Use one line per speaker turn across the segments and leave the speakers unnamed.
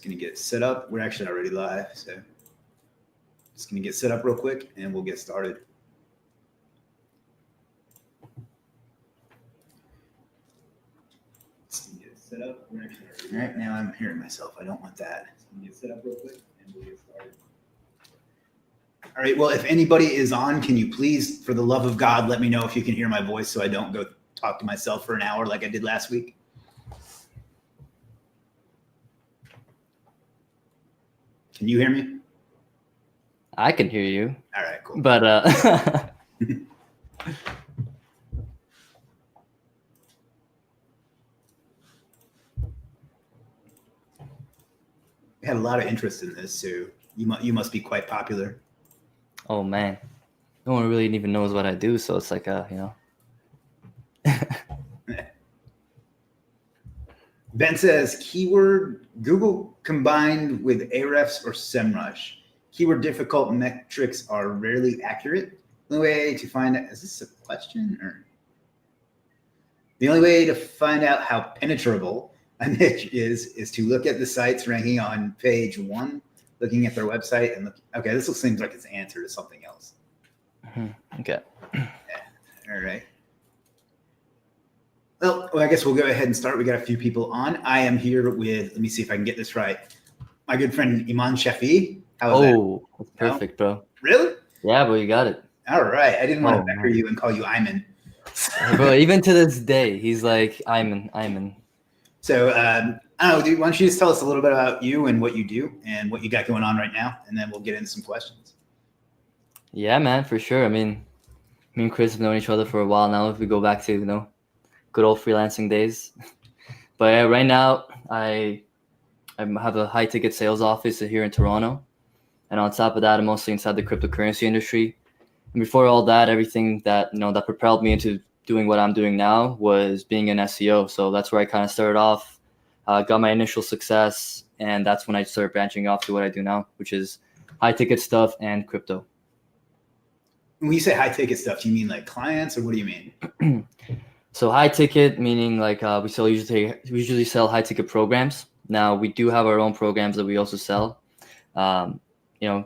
going to get set up. We're actually already live, so just going to get set up real quick and we'll get started. Just going to get set up. We're actually already live. All right, now I'm hearing myself. I don't want that. Just going to get set up real quick and we'll get started. All right, well, if anybody is on, can you please, for the love of God, let me know if you can hear my voice so I don't go talk to myself for an hour like I did last week. Can you hear me?
I can hear you.
All right, cool.
But
We had a lot of interest in this, so you must be quite popular.
Oh man, no one really even knows what I do, so it's like
Ben says keyword Google combined with Ahrefs or SEMrush. Keyword difficult metrics are rarely accurate. The only way to find out, is this a question or? The only way to find out how penetrable a niche is to look at the sites ranking on page 1, looking at their website and look. Okay, this seems like it's an answer to something else.
Okay.
Yeah. All right. Well, I guess we'll go ahead and start. We got a few people on. I am here with, let me see if I can get this right, my good friend Iman Shafi. How is that?
That's perfect, bro.
Really?
Yeah, bro, you got it.
All right. I didn't want to becker you and call you Iman.
Bro, even to this day, he's like, Iman.
So, I don't know, dude, why don't you just tell us a little bit about you and what you do and what you got going on right now, and then we'll get into some questions.
Yeah, man, for sure. I mean, me and Chris have known each other for a while now. If we go back to, good old freelancing days. But yeah, right now, I have a high-ticket sales office here in Toronto. And on top of that, I'm mostly inside the cryptocurrency industry. And before all that, everything that, that propelled me into doing what I'm doing now was being an SEO. So that's where I kind of started off, got my initial success. And that's when I started branching off to what I do now, which is high-ticket stuff and crypto.
When you say high-ticket stuff, do you mean like clients or what do you mean?
So high-ticket meaning like we usually sell high-ticket programs. Now, we do have our own programs that we also sell,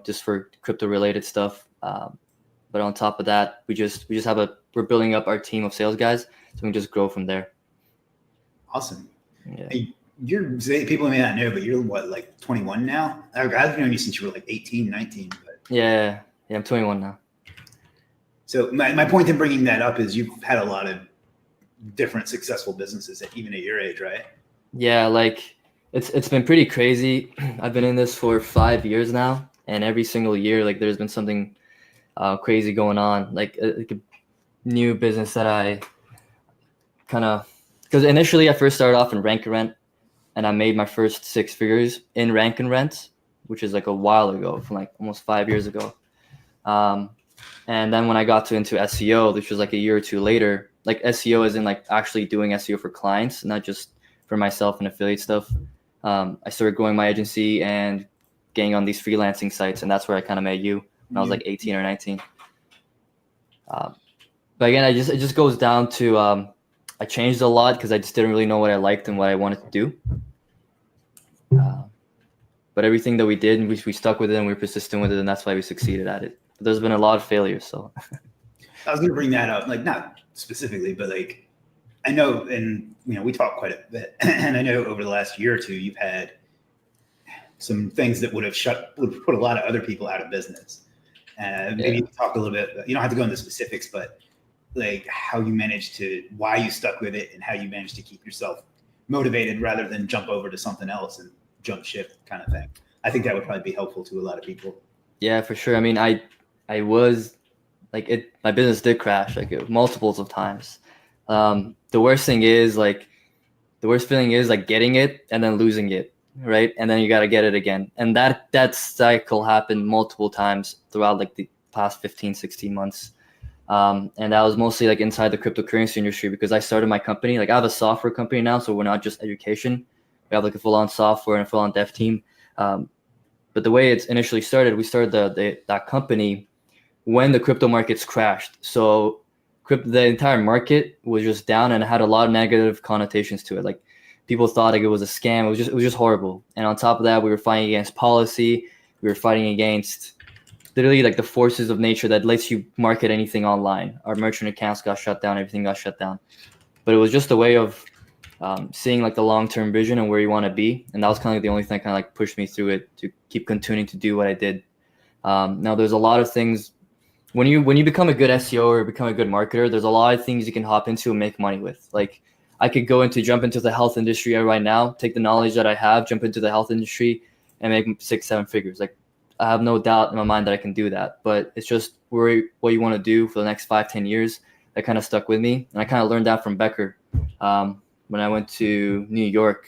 just for crypto-related stuff. But on top of that, we're building up our team of sales guys, so we can just grow from there.
Awesome.
Yeah.
People may not know, but you're what, like 21 now? I've known you since you were like 18, 19. But...
Yeah, I'm 21 now.
So my point in bringing that up is you've had a lot of different successful businesses even at your age, right?
Yeah, like it's been pretty crazy. I've been in this for 5 years now, and every single year, like there's been something crazy going on, like a new business that I because initially I first started off in rank and rent, and I made my first 6 figures in rank and rent, which is like a while ago, from like almost 5 years ago. And then when I got into SEO, which was like a year or two later, like SEO is in like actually doing SEO for clients, not just for myself and affiliate stuff. I started growing my agency and getting on these freelancing sites, and that's where I kind of met you when I was like 18 or 19. But again, it just goes down to I changed a lot because I just didn't really know what I liked and what I wanted to do. But everything that we did, we stuck with it and we were persistent with it, and that's why we succeeded at it. But there's been a lot of failures, so.
I was going to bring that up, like not specifically, but like I know, and we talk quite a bit, and I know over the last year or two, you've had some things that would put a lot of other people out of business. Maybe you can talk a little bit. You don't have to go into specifics, but like how you managed why you stuck with it, and how you managed to keep yourself motivated rather than jump over to something else and jump ship kind of thing. I think that would probably be helpful to a lot of people.
Yeah, for sure. I mean, I was like my business did crash like multiples of times. The worst feeling is like getting it and then losing it, right? And then you got to get it again. And that cycle happened multiple times throughout like the past 15, 16 months. And that was mostly like inside the cryptocurrency industry, because I started my company. Like I have a software company now, so we're not just education. We have like a full-on software and a full-on dev team. But the way it's initially started, we started that company when the crypto markets crashed. So the entire market was just down, and it had a lot of negative connotations to it. Like People thought like it was a scam. It was just horrible. And on top of that, we were fighting against policy. We were fighting against literally like the forces of nature that lets you market anything online. Our merchant accounts got shut down. Everything got shut down. But it was just a way of seeing like the long-term vision and where you want to be. And that was kind of like the only thing that kind of like pushed me through it to keep continuing to do what I did. Now there's a lot of things when you become a good SEO or become a good marketer, there's a lot of things you can hop into and make money with. Like I could jump into the health industry right now, take the knowledge that I have, jump into the health industry and make 6-7 figures. Like I have no doubt in my mind that I can do that, but it's just what you want to do for the next 5-10 years. That kind of stuck with me. And I kind of learned that from Becker. When I went to New York,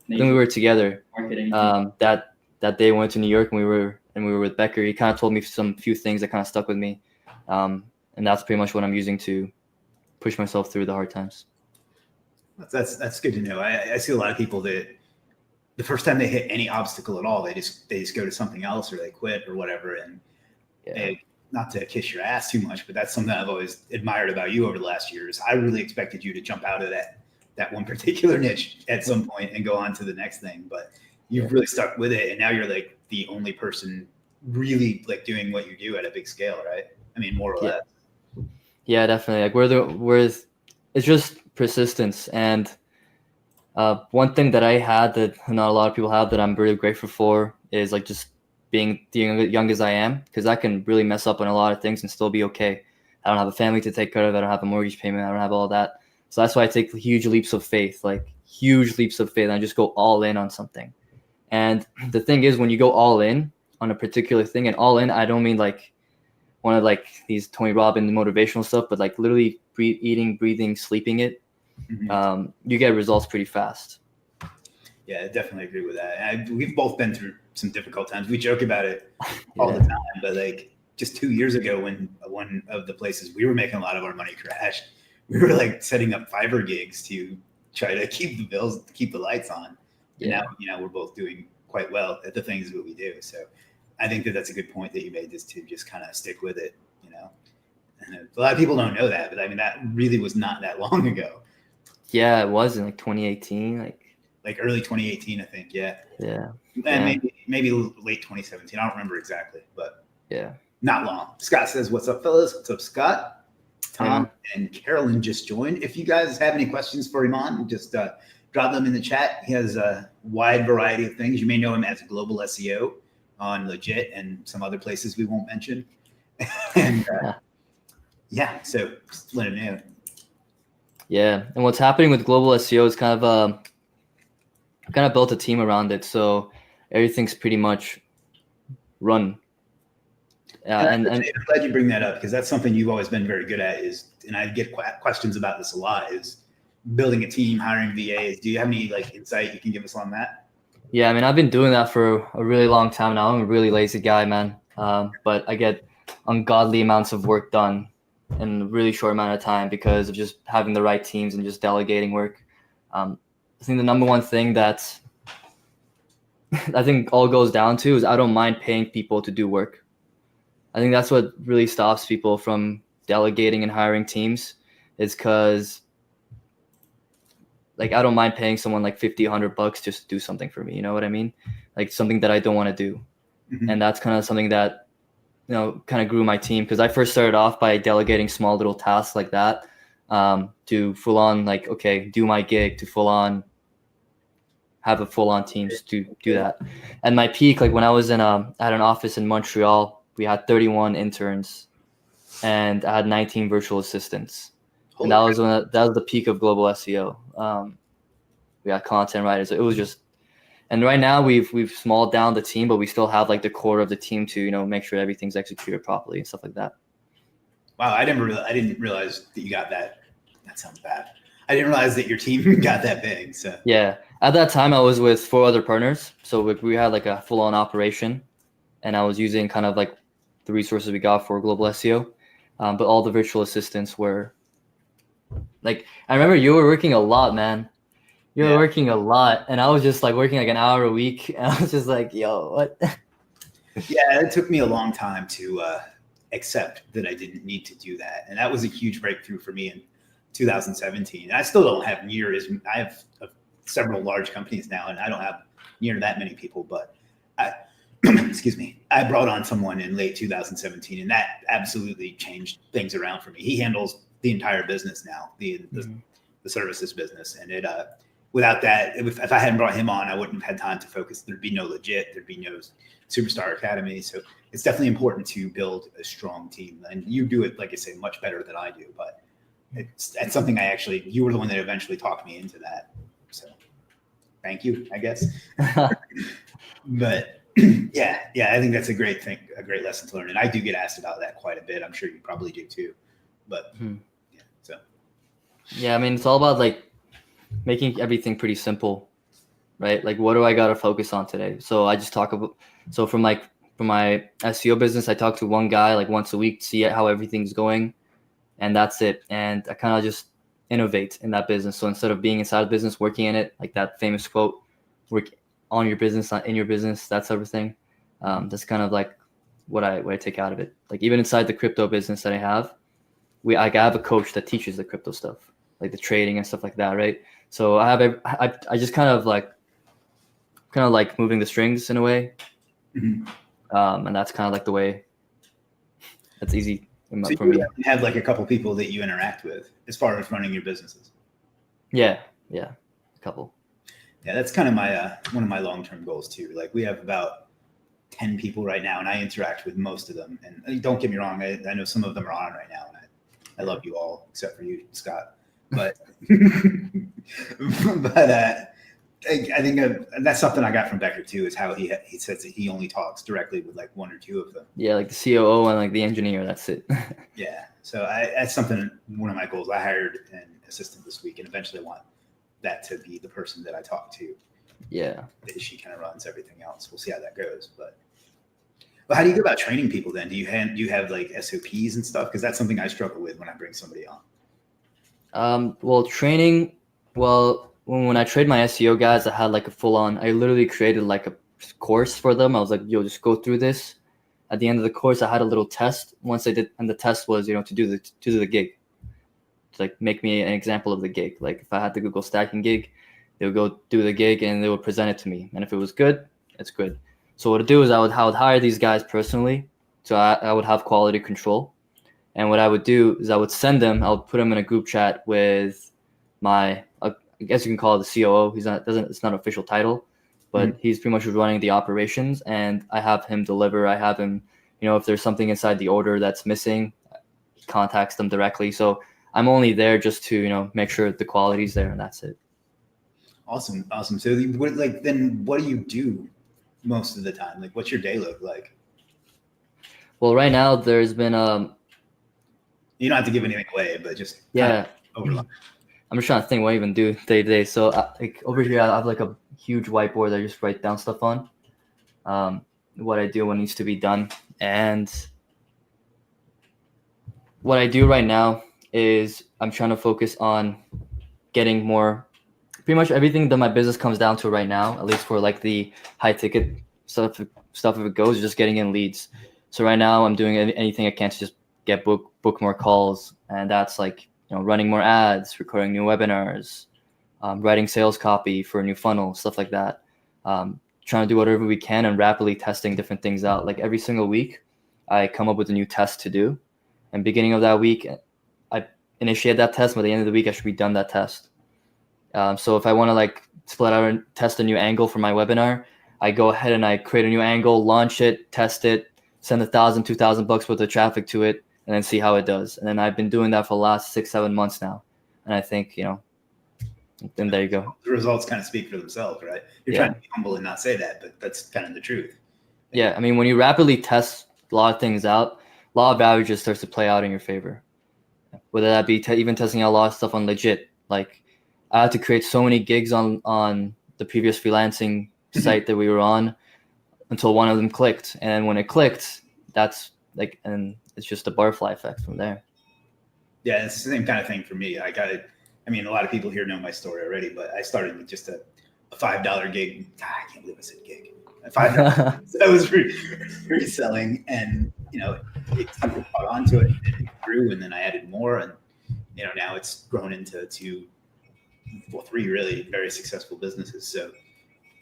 then we were together. That day I went to New York and we were with Becker. He kind of told me few things that kind of stuck with me. And that's pretty much what I'm using to push myself through the hard times.
That's good to know. I see a lot of people that the first time they hit any obstacle at all, they just go to something else or they quit or whatever. And not to kiss your ass too much, but that's something I've always admired about you over the last years. I really expected you to jump out of that one particular niche at some point and go on to the next thing, but you've really stuck with it. And now you're like the only person really like doing what you do at a big scale, right? I mean, more or less.
Yeah, definitely. Like it's just persistence. And one thing that I had that not a lot of people have that I'm really grateful for is like just being young as I am, because I can really mess up on a lot of things and still be okay. I don't have a family to take care of. I don't have a mortgage payment. I don't have all that. So that's why I take huge leaps of faith, and I just go all in on something. And the thing is, when you go all in on a particular thing, and all in, I don't mean like one of like these Tony Robbins motivational stuff, but like literally eating, breathing, sleeping it, you get results pretty fast.
Yeah, I definitely agree with that. We've both been through some difficult times. We joke about it all the time, but like just 2 years ago when one of the places we were making a lot of our money crashed, we were like setting up Fiverr gigs to try to keep the bills, keep the lights on. And now, we're both doing quite well at the things that we do. So I think that's a good point that you made, just to just kind of stick with it, And a lot of people don't know that, but I mean, that really was not that long ago.
Yeah, it was in like 2018,
like early 2018, I think. Yeah.
And
maybe late 2017. I don't remember exactly, but
yeah,
not long. Scott says, "What's up, fellas? What's up, Scott?" Tom and Carolyn just joined. If you guys have any questions for Iman, just drop them in the chat. He has a wide variety of things. You may know him as Global SEO on Legiit and some other places we won't mention. And so just let him know.
Yeah, and what's happening with global SEO is kind of built a team around it, so everything's pretty much run.
And I'm glad you bring that up, because that's something you've always been very good at. And I get questions about this a lot, is building a team, hiring VAs. Do you have any like insight you can give us on that?
Yeah, I mean, I've been doing that for a really long time now. I'm a really lazy guy, man. But I get ungodly amounts of work done in a really short amount of time because of just having the right teams and just delegating work. I think the number one thing that I think all goes down to is I don't mind paying people to do work. I think that's what really stops people from delegating and hiring teams, is because like I don't mind paying someone like $50-$100 just to do something for me. You know what I mean? Like something that I don't want to do. And that's kind of something that kind of grew my team, because I first started off by delegating small little tasks like that to full on like, okay, do my gig, to full on have a full on team just to do that. And my peak, like when I was at an office in Montreal, we had 31 interns and I had 19 virtual assistants. And that was the peak of global SEO. We had content writers. It was just, and right now we've smalled down the team, but we still have like the core of the team to make sure everything's executed properly and stuff like that.
Wow, I didn't realize that you got that. That sounds bad. I didn't realize that your team got that big. So
yeah, at that time I was with 4 other partners, so we had like a full-on operation, and I was using kind of like the resources we got for global SEO, but all the virtual assistants were like, I remember you were working a lot, man. You were working a lot, and I was just like working like an hour a week, and I was just like, yo, what?
Yeah, it took me a long time to accept that I didn't need to do that, and that was a huge breakthrough for me in 2017. I still don't have I have a several large companies now, and I don't have near that many people, but excuse me, I brought on someone in late 2017, and that absolutely changed things around for me. He handles the entire business now, the services business, and it without that, if I hadn't brought him on, I wouldn't have had time to focus. There'd be no Legiit, there'd be no Superstar Academy. So it's definitely important to build a strong team, and you do it, like I say, much better than I do. But it's something you were the one that eventually talked me into that. So thank you, I guess. But yeah, I think that's a great thing, a great lesson to learn. And I do get asked about that quite a bit. I'm sure you probably do too. But
yeah, I mean, it's all about like making everything pretty simple, right? Like, what do I got to focus on today? So I just talk about, for my SEO business, I talk to one guy like once a week to see how everything's going, and that's it. And I kind of just innovate in that business. So instead of being inside the business, working in it, like that famous quote, work on your business, not in your business, that sort of thing. That's kind of like what I take out of it. Like even inside the crypto business that I have, I have a coach that teaches the crypto stuff, like the trading and stuff like that, right? So I just kind of like moving the strings in a way, and that's kind of like the way that's easy for me.
You have like a couple people that you interact with as far as running your businesses.
Yeah, a couple.
Yeah, that's kind of my one of my long-term goals too. Like we have about 10 people right now, and I interact with most of them. And don't get me wrong, I know some of them are on right now, and I love you all except for you, Scott. But I think that's something I got from Becker too, is how he says that he only talks directly with like one or two of them.
Yeah, like the COO and like the engineer. That's it.
Yeah, so that's one of my goals. I hired an assistant this week, and eventually I want that to be the person that I talk to.
Yeah,
she kind of runs everything else. We'll see how that goes. But how do you go about training people then? Do you have like SOPs and stuff? Because that's something I struggle with when I bring somebody on.
Well, training. Well, when I trained my SEO guys, I had like a full-on. I literally created like a course for them. I was like, "Yo, just go through this." At the end of the course, I had a little test. Once I did, and the test was, to do the gig. To like make me an example of the gig. Like if I had the Google stacking gig, they would go do the gig and they would present it to me. And if it was good, it's good. So what I'd do is I would hire these guys personally. So I would have quality control. And what I would do is I would send them. I would put them in a group chat with my, I guess you can call it the COO. It's not an official title, but he's pretty much running the operations. And I have him deliver. I have him, if there's something inside the order that's missing, he contacts them directly. So I'm only there just to, make sure the quality's there, and that's it.
Awesome. So then what do you do most of the time? Like what's your day look like?
Well, right now there's been
you don't have to give anything away, but just overlook.
I'm just trying to think what I even do day to day. So like over here I have like a huge whiteboard that I just write down stuff on, what I do, what needs to be done. And what I do right now is I'm trying to focus on getting more, pretty much everything that my business comes down to right now, at least for like the high ticket stuff if it goes, just getting in leads. So right now I'm doing anything I can to just get book more calls, and that's like running more ads, recording new webinars, writing sales copy for a new funnel, stuff like that. Trying to do whatever we can and rapidly testing different things out. Like every single week I come up with a new test to do, and beginning of that week I initiate that test. By the end of the week I should be done that test. So if I want to like split out and test a new angle for my webinar, I go ahead and I create a new angle, launch it, test it, send $1,000, $2,000 worth of traffic to it, and then see how it does. And then I've been doing that for the last 6-7 months now. And I think, then there you go.
The results kind of speak for themselves, right? You're trying to be humble and not say that, but that's kind of the truth.
Yeah. I mean, when you rapidly test a lot of things out, law of averages starts to play out in your favor. Whether that be even testing out a lot of stuff on Legiit. Like I had to create so many gigs on the previous freelancing site that we were on until one of them clicked. And when it clicked, that's like, and it's just a butterfly effect from there.
Yeah, it's the same kind of thing for me. A lot of people here know my story already, but I started with just a $5 gig. God, I can't believe I said gig. $5. So I was reselling, and people caught onto it, and it grew, and then I added more, and now it's grown into 2 three really very successful businesses. So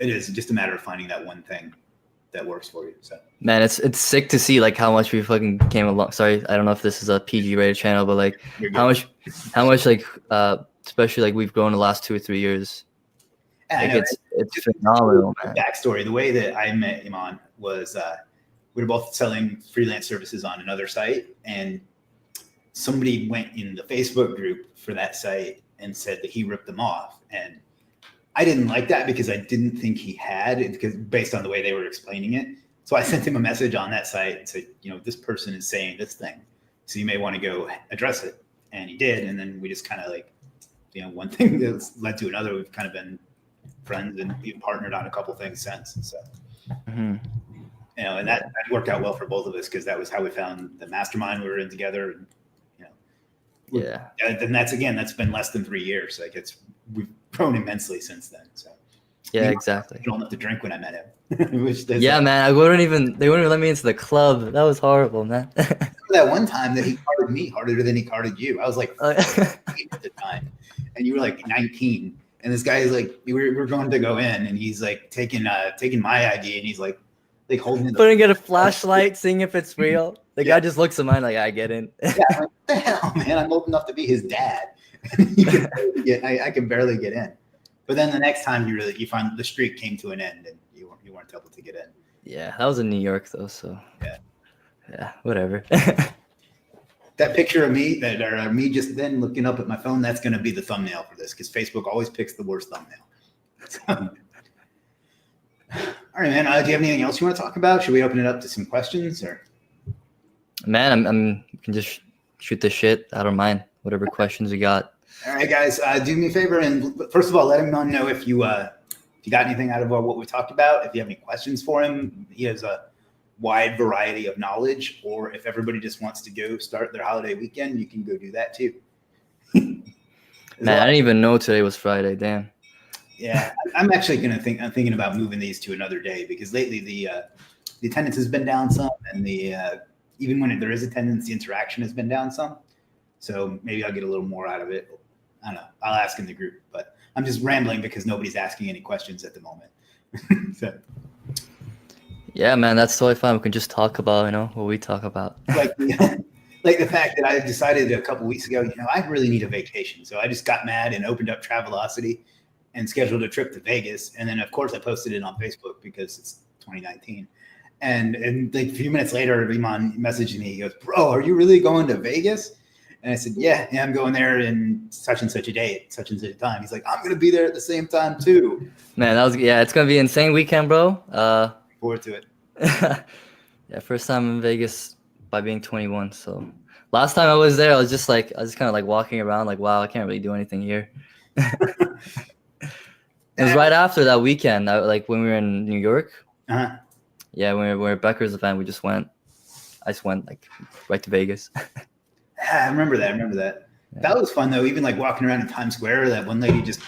it is just a matter of finding that one thing that works for you. So
Man, it's sick to see like how much we fucking came along. Sorry, I don't know if this is a PG rated channel, but like how much like especially like we've grown the last 2 or 3 years. Like it's phenomenal, man.
Backstory: the way that I met Iman was we were both selling freelance services on another site, and somebody went in the Facebook group for that site and said that he ripped them off, and I didn't like that because I didn't think he had, because based on the way they were explaining it. So I sent him a message on that site and said, this person is saying this thing, so you may want to go address it. And he did. And then we just kind of like, one thing that led to another. We've kind of been friends and we've partnered on a couple things since. So, and that worked out well for both of us, because that was how we found the mastermind we were in together. And,
yeah.
And that's been less than 3 years. Like we've grown immensely since then. So
yeah, exactly.
I don't have to drink when I met him.
Man, they wouldn't even let me into the club. That was horrible, man.
That one time that he carded me harder than he carded you. I was like 8 at the time, and you were like 19. And this guy is like, we're going to go in, and he's like taking my ID, and he's like holding it.
Putting it a flashlight, seeing if it's real. The guy just looks at mine like, I get in.
Yeah, like, what the hell, man? I'm old enough to be his dad. I can barely get in. But then the next time you find the streak came to an end, and you weren't able to get in.
Yeah, that was in New York though, so yeah, whatever.
That picture of me me just then looking up at my phone, that's going to be the thumbnail for this, because Facebook always picks the worst thumbnail. All right, man. Do you have anything else you want to talk about? Should we open it up to some questions, or?
Man, you can just shoot the shit. I don't mind whatever questions you got.
All right, guys, do me a favor, and first of all, let him know if you got anything out of what we talked about. If you have any questions for him, he has a wide variety of knowledge. Or if everybody just wants to go start their holiday weekend, you can go do that too.
Man, I didn't even know today was Friday. Damn.
Yeah, I'm actually I'm thinking about moving these to another day, because lately the attendance has been down some, and even when there is attendance, the interaction has been down some. So maybe I'll get a little more out of it. I don't know. I'll ask in the group, but I'm just rambling because nobody's asking any questions at the moment. So.
Yeah, man, that's totally fine. We can just talk about, what we talk about.
like the fact that I decided a couple weeks ago, I really need a vacation. So I just got mad and opened up Travelocity and scheduled a trip to Vegas. And then, of course, I posted it on Facebook because it's 2019. And like a few minutes later, Iman messaged me. He goes, "Bro, are you really going to Vegas?" And I said, yeah, I'm going there in such and such a day at such and such a time. He's like, "I'm going to be there at the same time too." Man,
it's going to be an insane weekend, bro.
Forward to it.
Yeah, first time in Vegas by being 21. So last time I was there, I was kind of like walking around like, wow, I can't really do anything here. It was right after that weekend, like when we were in New York.
Uh-huh.
Yeah, when we were at Becker's event, I just went like right to Vegas.
I remember that. Yeah. That was fun though. Even like walking around in Times Square, that one lady just.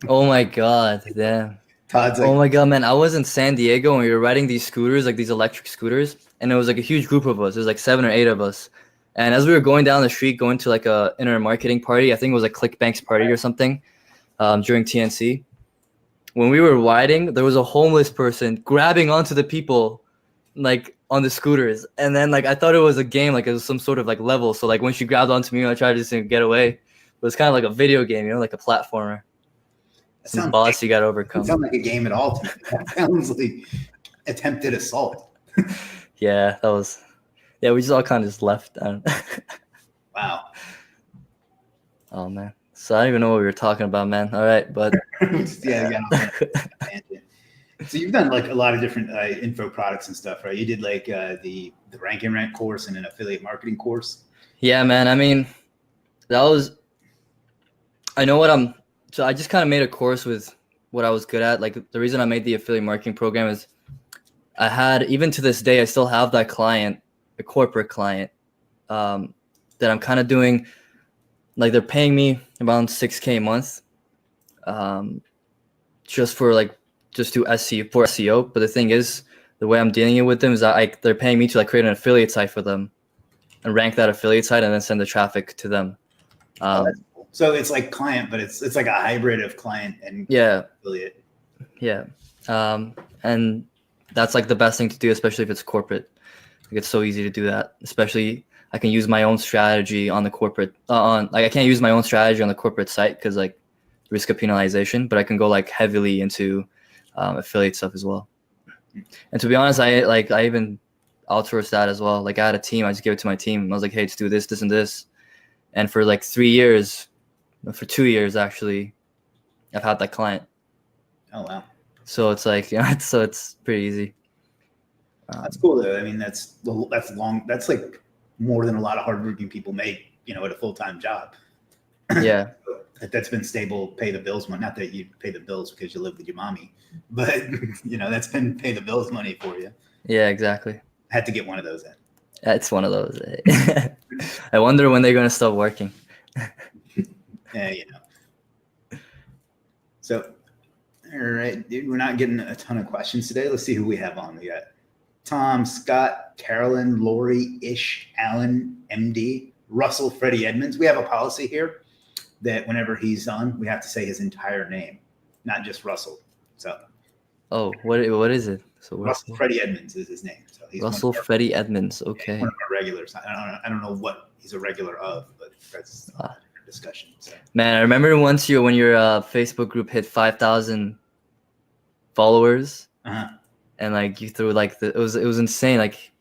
Oh my God! Damn.
Todd's like,
oh my God, man! I was in San Diego and we were riding these scooters, like these electric scooters, and it was like a huge group of us. There was like 7 or 8 of us, and as we were going down the street, going to like a inner marketing party, I think it was like ClickBank's party or something, during TNC. When we were riding, there was a homeless person grabbing onto the people, like on the scooters, and then like I thought it was a game, like it was some sort of like level. So like when she grabbed onto me, I tried to just get away. It was kind of like a video game, like a platformer. Some boss you got to overcome.
It sounds like a game at all. That sounds like attempted assault.
Yeah, that was. Yeah, we just all kind of just left.
Wow.
Oh man. So I don't even know what we were talking about, man. All right, but
yeah. So you've done like a lot of different info products and stuff, right? You did like the Rank and Rent course and an affiliate marketing course.
Yeah, man. I mean, that was. I know what I'm. So I just kind of made a course with what I was good at. Like the reason I made the affiliate marketing program is I had, even to this day, I still have that client, a corporate client, that I'm kind of doing. Like they're paying me around $6,000 a month, just do SEO. But the thing is, the way I'm dealing it with them is that they're paying me to like create an affiliate site for them, and rank that affiliate site, and then send the traffic to them.
So it's like client, but it's like a hybrid of client and affiliate.
Yeah. And that's like the best thing to do, especially if it's corporate. Like, it's so easy to do that. Especially I can use my own strategy on the corporate I can't use my own strategy on the corporate site because like risk of penalization, but I can go like heavily into affiliate stuff as well. And to be honest, I even outsourced that as well. Like I had a team, I just gave it to my team. I was like, hey, just do this, this, and this. And for like 3 years, for 2 years actually, I've had that client.
Oh wow!
So it's like, it's pretty easy.
That's cool though. I mean, that's long. That's like more than a lot of hardworking people make, at a full-time job.
Yeah.
That's been stable, pay the bills money. Not that you pay the bills because you live with your mommy, but that's been pay the bills money for you.
Yeah, exactly.
Had to get one of those in.
It's one of those. I wonder when they're going to stop working.
Yeah, So, all right, dude, we're not getting a ton of questions today. Let's see who we have on. We got Tom, Scott, Carolyn, Lori, Ish, Alan, MD, Russell, Freddie Edmonds. We have a policy here that whenever he's on, we have to say his entire name, not just Russell. So.
Oh, what is it? So
Russell Freddie Edmonds is his name. So he's
Russell Freddie Edmonds. Okay.
One of our regulars. I don't know what he's a regular of, but that's a different discussion. So.
Man, I remember once when your Facebook group hit 5,000 followers, and like you threw like it was insane. Like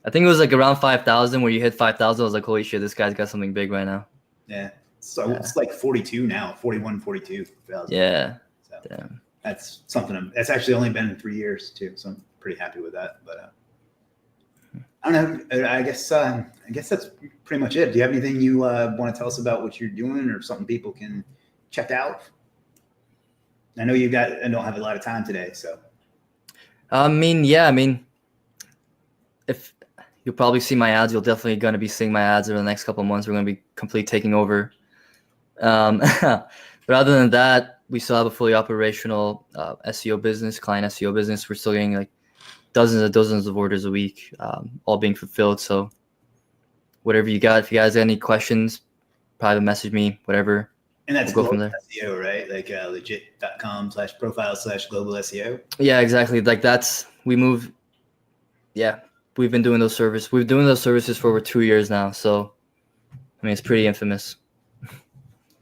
I think it was like around 5,000 where you hit 5,000. I was like, holy shit, this guy's got something big right now.
Yeah. So it's like 42 now, 41, 42.
Yeah.
So
damn.
That's something that's actually only been 3 years too. So I'm pretty happy with that. But I don't know. I guess that's pretty much it. Do you have anything you want to tell us about what you're doing or something people can check out? I know I don't have a lot of time today. So.
If you'll probably see my ads, you're definitely going to be seeing my ads over the next couple of months. We're going to be completely taking over. But other than that, we still have a fully operational SEO business, client SEO business. We're still getting like dozens of orders a week, all being fulfilled. So whatever you got, if you guys have any questions, private message me, whatever.
And that's
we'll go from there.
SEO, right? Like Legiit.com/profile/global SEO.
Yeah, exactly. Like we've been doing those services. We've been doing those services for over 2 years now. So, I mean, it's pretty infamous.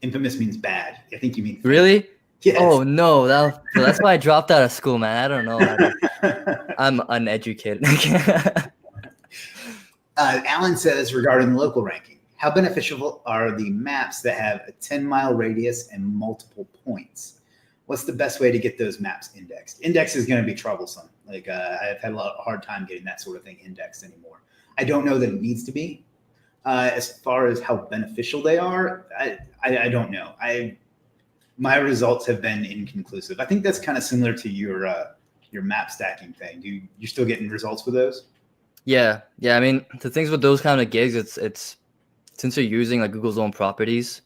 Infamous means bad. I think you mean
really?
Yes.
Oh no, that's why I dropped out of school, man. I don't know. I'm uneducated.
Alan says regarding local ranking, how beneficial are the maps that have a 10-mile radius and multiple points? What's the best way to get those maps indexed? Index is going to be troublesome. Like I've had a hard time getting that sort of thing indexed anymore. I don't know that it needs to be. As far as how beneficial they are, I don't know. My results have been inconclusive. I think that's kind of similar to your map stacking thing. You're still getting results with those?
Yeah. I mean, the things with those kind of gigs, it's since you're using like Google's own properties,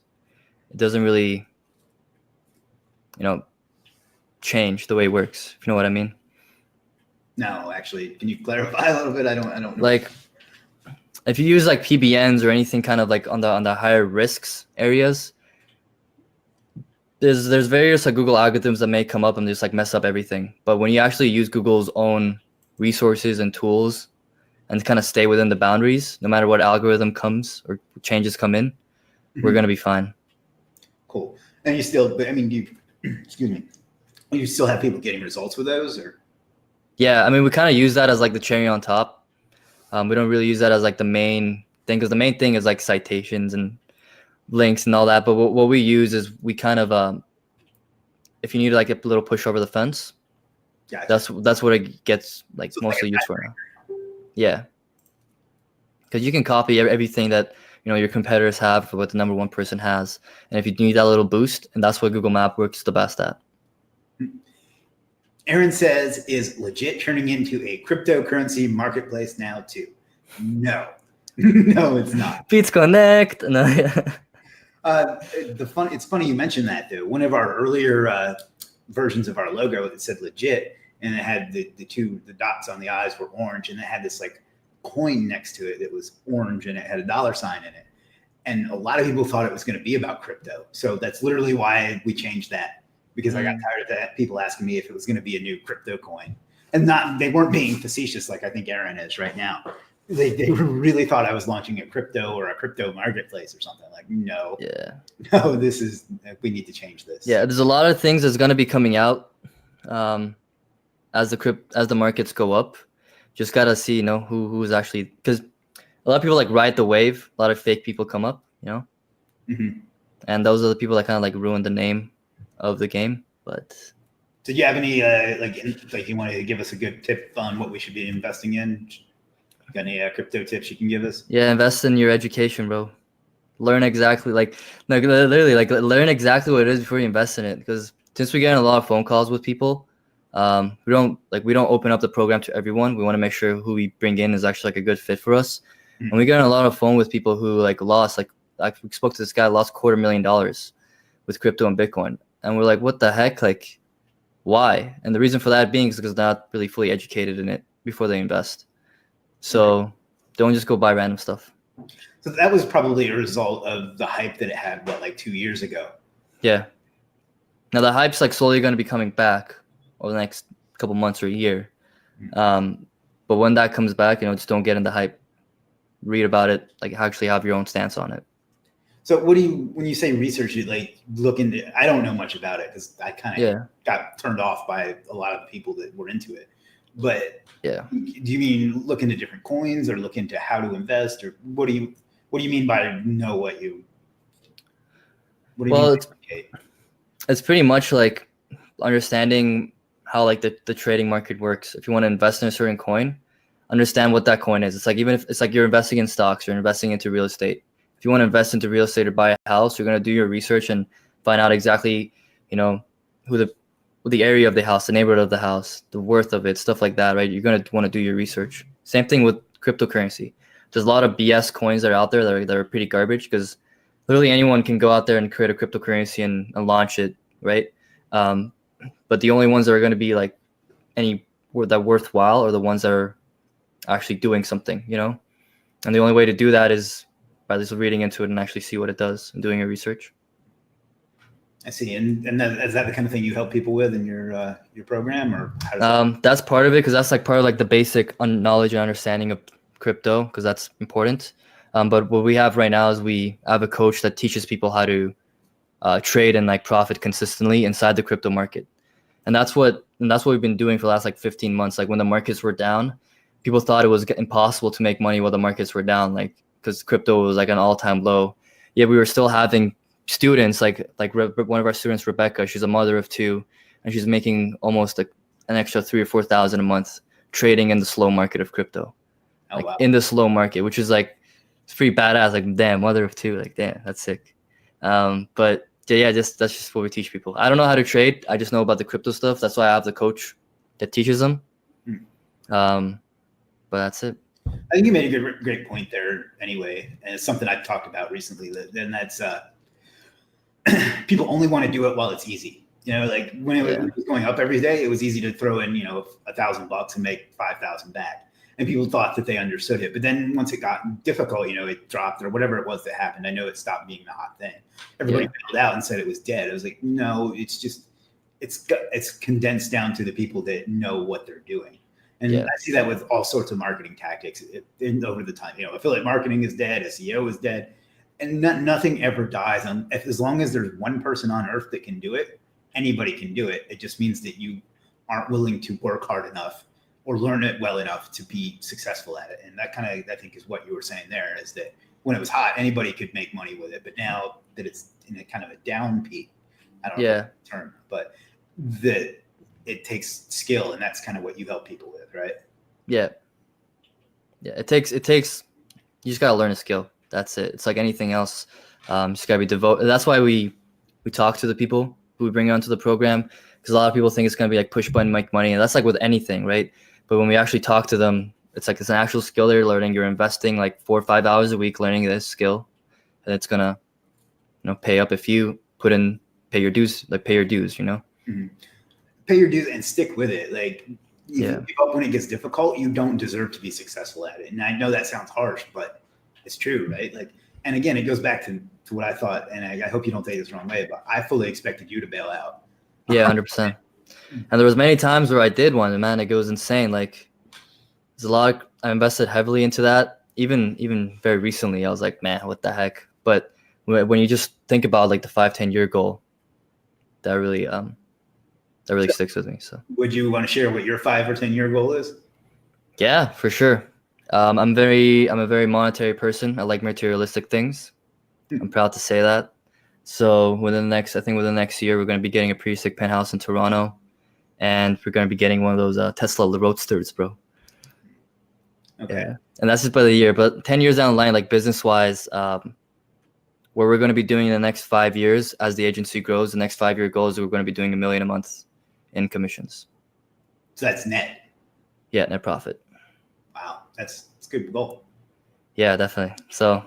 it doesn't really, change the way it works. If you know what I mean.
No, actually, can you clarify a little bit? I don't
like. If you use like PBNs or anything kind of like on the higher risks areas, there's various like Google algorithms that may come up and just like mess up everything. But when you actually use Google's own resources and tools and kind of stay within the boundaries, no matter what algorithm comes or changes come in, we're going to be fine.
Cool. And you still, excuse me, you still have people getting results with those or?
Yeah. I mean, we kind of use that as like the cherry on top. We don't really use that as like the main thing because the main thing is like citations and links and all that. But what we use is we kind of, if you need like a little push over the fence, gotcha. That's what it gets like mostly used for now. Yeah. Because you can copy everything that, your competitors have for what the number one person has. And if you need that little boost, and that's what Google Map works the best at.
Aaron says, is Legiit turning into a cryptocurrency marketplace now too? No, no, it's not.
Beats Connect. No.
It's funny you mentioned that though. One of our earlier versions of our logo, it said Legiit, and it had the dots on the eyes were orange, and it had this like coin next to it that was orange, and it had a $sign in it. And a lot of people thought it was going to be about crypto. So that's literally why we changed that, because I got tired of that. People asking me if it was going to be a new crypto coin, and they weren't being facetious like I think Aaron is right now. They really thought I was launching a crypto or a crypto marketplace or something. Like, no, we need to change this.
Yeah, there's a lot of things that's going to be coming out as the markets go up. Just got to see, who's actually, because a lot of people like ride the wave. A lot of fake people come up, and those are the people that kind of like ruin the name of the game. But
do you have any you want to give us a good tip on what we should be investing in? Got any crypto tips you can give us?
Yeah, invest in your education, bro. Learn exactly learn exactly what it is before you invest in it. Because since we get a lot of phone calls with people, we don't open up the program to everyone. We want to make sure who we bring in is actually like a good fit for us. And we get a lot of phone with people who like lost, we spoke to this guy, lost $250,000 with crypto and Bitcoin. And we're like, what the heck? Like, why? And the reason for that being is because they're not really fully educated in it before they invest. So don't just go buy random stuff.
So that was probably a result of the hype that it had, 2 years ago?
Yeah. Now the hype's like slowly going to be coming back over the next couple months or a year. But when that comes back, just don't get in the hype. Read about it, like actually have your own stance on it.
So when you say research, you look into, I don't know much about it because I kind of got turned off by a lot of the people that were into it. But do you mean look into different coins or look into how to invest, or what do you mean by know what you? What do you mean?
It's pretty much like understanding how like the trading market works. If you want to invest in a certain coin, understand what that coin is. It's like, even if it's like you're investing in stocks, you're investing into real estate. If you want to invest into real estate or buy a house, you're going to do your research and find out exactly, who the area of the house, the neighborhood of the house, the worth of it, stuff like that, right? You're going to want to do your research. Same thing with cryptocurrency. There's a lot of BS coins that are out there that are pretty garbage, because literally anyone can go out there and create a cryptocurrency and launch it, right? But the only ones that are going to be like that worthwhile are the ones that are actually doing something, And the only way to do that is by just reading into it and actually see what it does and doing your research.
I see. And is that the kind of thing you help people with in your program, or how does
that's part of it, because that's like part of like the basic knowledge and understanding of crypto, because that's important. But what we have right now is we have a coach that teaches people how to trade and like profit consistently inside the crypto market. And that's what we've been doing for the last like 15 months. Like when the markets were down, people thought it was impossible to make money while the markets were down, like because crypto was like an all-time low. Yet we were still having students like one of our students, Rebecca. She's a mother of 2, and she's making almost like an extra $3,000 or $4,000 a month trading in the slow market of crypto. In the slow market, which is like, it's pretty badass. Like, damn, mother of 2, like, damn, that's sick. But yeah, that's just what we teach people. I don't know how to trade. I just know about the crypto stuff. That's why I have the coach that teaches them. But that's it.
I think you made a great point there anyway. And it's something I've talked about recently, and that's people only want to do it while it's easy. Like when it was going up every day, it was easy to throw in, $1,000 and make 5,000 back. And people thought that they understood it. But then once it got difficult, it dropped or whatever it was that happened. I know it stopped being the hot thing. Everybody bailed out and said it was dead. I was like, no, it's just, it's condensed down to the people that know what they're doing. And I see that with all sorts of marketing tactics over the time. Affiliate marketing is dead, SEO is dead, and nothing ever dies. As long as there's one person on earth that can do it, anybody can do it. It just means that you aren't willing to work hard enough or learn it well enough to be successful at it. And that kind of, I think, is what you were saying there, is that when it was hot, anybody could make money with it. But now that it's in a kind of a down peak, I don't know the term, but that it takes skill, and that's kind of what you help people with, right? Yeah.
It takes, you just got to learn a skill. That's it. It's like anything else. Just got to be devoted. That's why we talk to the people who we bring onto the program, because a lot of people think it's going to be like push button, make money. And that's like with anything, right? But when we actually talk to them, it's like, it's an actual skill they're learning. You're investing like 4 or 5 hours a week learning this skill, and it's going to, pay up if you pay your dues.
Mm-hmm. Pay your dues and stick with it. Like, if you give up when it gets difficult, you don't deserve to be successful at it. And I know that sounds harsh, but it's true, right? Like, And again, it goes back to what I thought, and I hope you don't take this the wrong way, but I fully expected you to bail out.
Yeah, 100%. And there was many times where I did one, and man, it goes insane. Like there's a lot I invested heavily into that. Even very recently, I was like, man, what the heck? But when you just think about like the 5-10 year goal, that really sticks with me. So
would you want to share what your 5 or 10 year goal is?
Yeah, for sure. I'm a very monetary person. I like materialistic things. I'm proud to say that. So within the next year, we're going to be getting a pretty sick penthouse in Toronto, and we're going to be getting one of those Tesla Roadsters, bro.
Okay.
Yeah. And that's just by the year. But 10 years down the line, like business wise, what we're going to be doing in the next 5 years as the agency grows, the next 5 year goal is we're going to be doing $1 million a month in commissions.
So that's net.
Yeah, net profit.
Wow, that's a good goal.
Yeah, definitely. So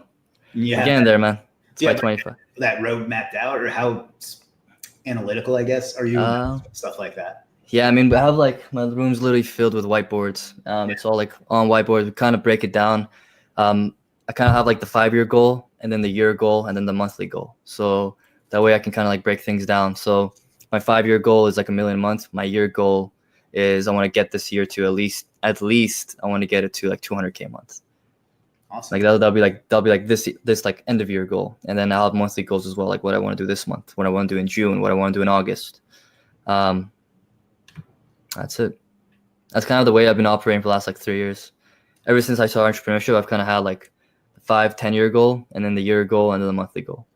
Yeah,
getting there, man. It's by 25.
That road mapped out, or how analytical, I guess, are you? Stuff like that.
Yeah, I mean, we have like my room's literally filled with whiteboards. It's all like on whiteboards. We kind of break it down. I kind of have like the 5 year goal, and then the year goal, and then the monthly goal. So that way I can kind of like break things down. So my 5 year goal is like $1 million a month. My year goal is I want to get this year to at least I want to get it to like 200K a month.
Awesome.
Like that'll be like this like end of year goal, and then I'll have monthly goals as well, like what I want to do this month, what I want to do in June, what I want to do in August. That's it. That's kind of the way I've been operating for the last like 3 years. Ever since I saw entrepreneurship, I've kind of had like the 5-10 year goal, and then the year goal, and then the monthly goal.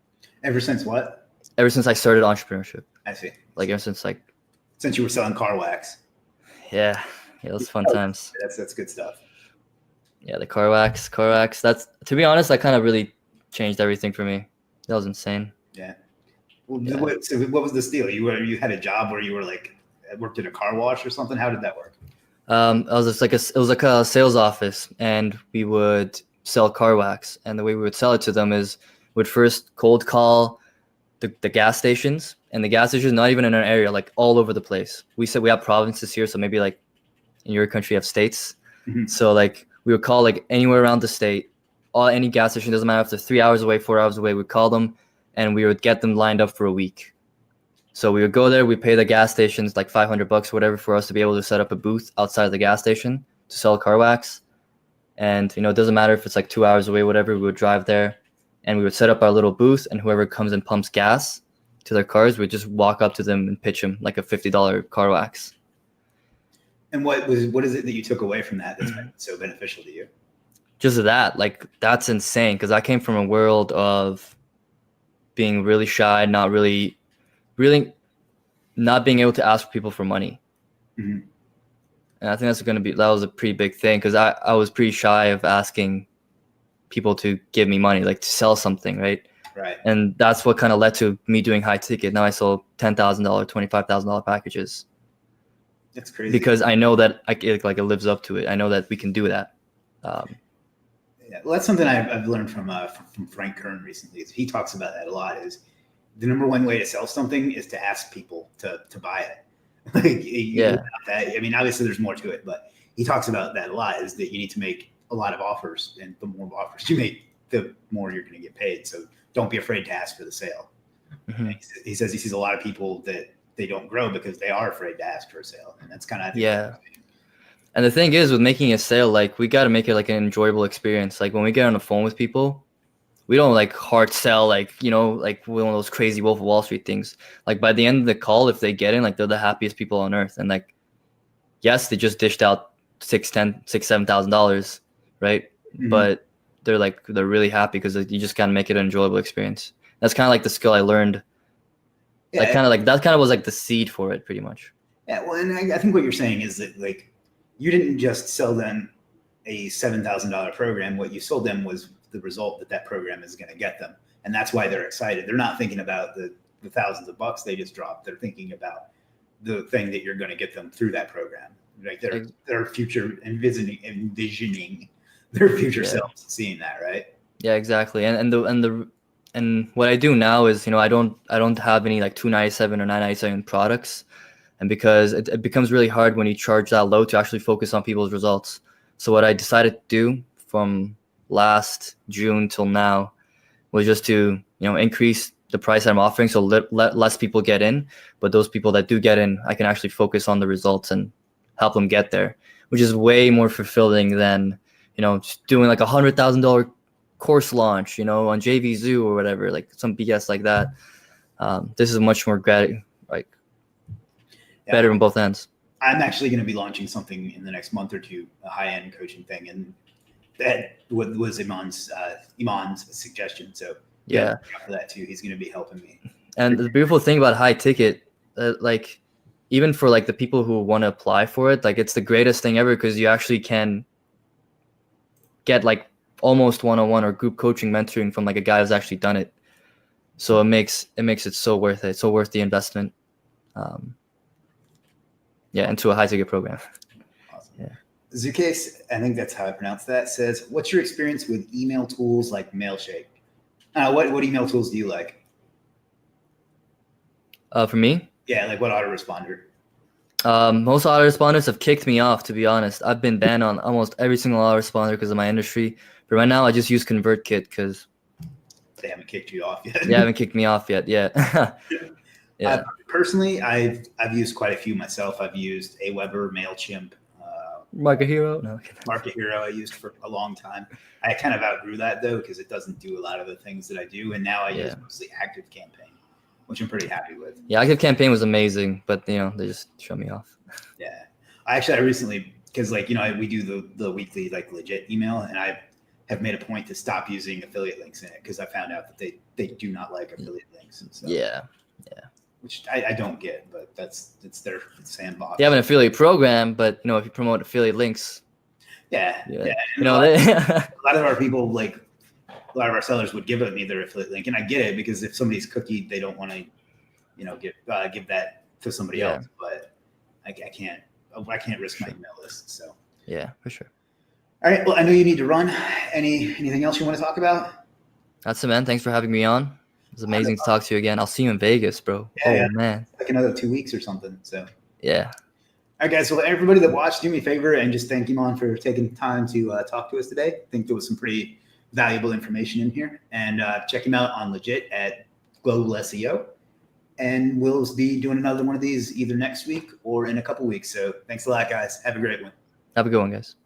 Ever since what?
Ever since I started entrepreneurship.
I see.
Like ever since
since you were selling car wax.
Yeah, those fun times.
That's good stuff.
Yeah, the car wax. That's, to be honest, that kind of really changed everything for me. That was insane.
Yeah. Well, yeah. So what was this deal? You had a job where you were like worked at a car wash or something? How did that work?
It was like a sales office, and we would sell car wax. And the way we would sell it to them is we'd first cold call the gas stations, and the gas stations not even in our area, like all over the place. We said we have provinces here, so maybe like in your country you have states. Mm-hmm. So like we would call like anywhere around the state, any gas station, doesn't matter if they're 3 hours away, 4 hours away, we'd call them and we would get them lined up for a week. So we would go there, we pay the gas stations like $500 or whatever for us to be able to set up a booth outside of the gas station to sell car wax. And, it doesn't matter if it's like 2 hours away, whatever, we would drive there and we would set up our little booth, and whoever comes and pumps gas to their cars, we'd just walk up to them and pitch them like a $50 car wax.
And what is it that you took away from that that's been so beneficial to you?
Just that, like, that's insane. Because I came from a world of being really shy, not really not being able to ask people for money. Mm-hmm. And I think that was a pretty big thing, because I was pretty shy of asking people to give me money, like to sell something, right?
Right.
And that's what kind of led to me doing high ticket. Now I sell $10,000, $25,000 packages.
That's crazy.
Because I know that it lives up to it. I know that we can do that.
Yeah, well, that's something I've learned from Frank Kern recently. He talks about that a lot. Is the number one way to sell something is to ask people to buy it.
Yeah.
I mean, obviously there's more to it, but he talks about that a lot. Is that you need to make a lot of offers, and the more offers you make, the more you're going to get paid. So don't be afraid to ask for the sale. Mm-hmm. He says he sees a lot of people that they don't grow because they are afraid to ask for a sale, and that's kind of
And the thing is, with making a sale, like, we got to make it like an enjoyable experience. Like, when we get on the phone with people, we don't like hard sell, like, like one of those crazy Wolf of Wall Street things. Like, by the end of the call, if they get in, like, they're the happiest people on earth. And like, yes, they just dished out $7,000, right? Mm-hmm. But they're really happy because you just kind of make it an enjoyable experience. That's kind of like the skill I learned. Yeah, that kind of was like the seed for it, pretty much.
Yeah, well, and I think what you're saying is that, like, you didn't just sell them a $7,000 program. What you sold them was the result that program is going to get them, and that's why they're excited. They're not thinking about the thousands of bucks they just dropped. They're thinking about the thing that you're going to get them through that program. Like their future, envisioning their future selves, seeing that, right?
Yeah, exactly. And what I do now is, I don't have any like $297 or $997 products. And because it becomes really hard when you charge that low to actually focus on people's results. So what I decided to do from last June till now was just to, increase the price I'm offering so let less people get in. But those people that do get in, I can actually focus on the results and help them get there, which is way more fulfilling than, just doing like $100,000 course launch, on JVZoo or whatever, like some BS like that. This is much more better on both ends.
I'm actually going to be launching something in the next month or two, a high-end coaching thing, and that was Iman's suggestion. So
yeah,
for that too, he's going to be helping me.
And the beautiful thing about high ticket, like even for like the people who want to apply for it, like it's the greatest thing ever because you actually can get like almost one-on-one or group coaching mentoring from like a guy who's actually done it. So it makes it so worth it, so worth the investment. Into a high ticket program.
Awesome. Yeah. Zukase, I think that's how I pronounce that, says, what's your experience with email tools like Mailshake? What email tools do you like?
For me?
Yeah, like what autoresponder?
Most autoresponders have kicked me off, to be honest. I've been banned on almost every single autoresponder because of my industry. But right now I just use ConvertKit because
they haven't kicked you off yet.
They haven't kicked me off yet. Yeah.
Yeah. Personally, I've used quite a few myself. I've used Aweber, MailChimp,
Market Hero. No.
Market Hero I used for a long time. I kind of outgrew that though because it doesn't do a lot of the things that I do, and now I use mostly ActiveCampaign, which I'm pretty happy with.
Yeah, ActiveCampaign was amazing, but they just shut me off.
Yeah, I recently, because we do the weekly like Legiit email, and I have made a point to stop using affiliate links in it because I found out that they do not like affiliate links. And so,
yeah.
Which I don't get, but it's their sandbox.
They have an affiliate program, but if you promote affiliate links,
yeah.
a lot
of our people, like a lot of our sellers, would give me their affiliate link, and I get it because if somebody's cookie, they don't want to, give that to somebody else. But I can't risk my email list. So
yeah, for sure.
All right. Well, I know you need to run. Anything else you want to talk about?
That's it, man. Thanks for having me on. It's amazing to talk to you again. I'll see you in Vegas, bro. Man.
Like another 2 weeks or something. So
yeah.
All right, guys. Well, everybody that watched, do me a favor and just thank Iman for taking time to talk to us today. I think there was some pretty valuable information in here. And check him out on Legiit at Global SEO. And we'll be doing another one of these either next week or in a couple weeks. So thanks a lot, guys. Have a great one.
Have a good one, guys.